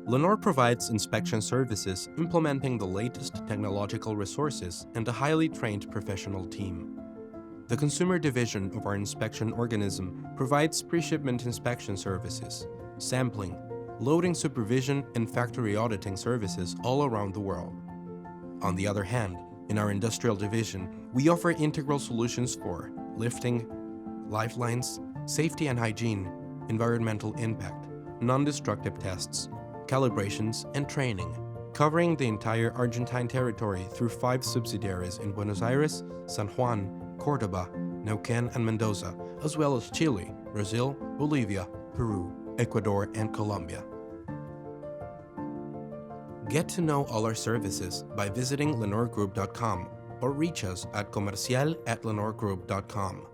Lenor provides inspection services implementing the latest technological resources and a highly trained professional team. The consumer division of our inspection organism provides pre-shipment inspection services, sampling, loading supervision, and factory auditing services all around the world. On the other hand, in our industrial division, we offer integral solutions for lifting, lifelines, safety and hygiene, environmental impact, non-destructive tests, calibrations, and training, covering the entire Argentine territory through 5 subsidiaries in Buenos Aires, San Juan, Córdoba, Neuquén and Mendoza, as well as Chile, Brazil, Bolivia, Peru, Ecuador and Colombia. Get to know all our services by visiting lenorgroup.com or reach us at comercial@lenorgroup.com.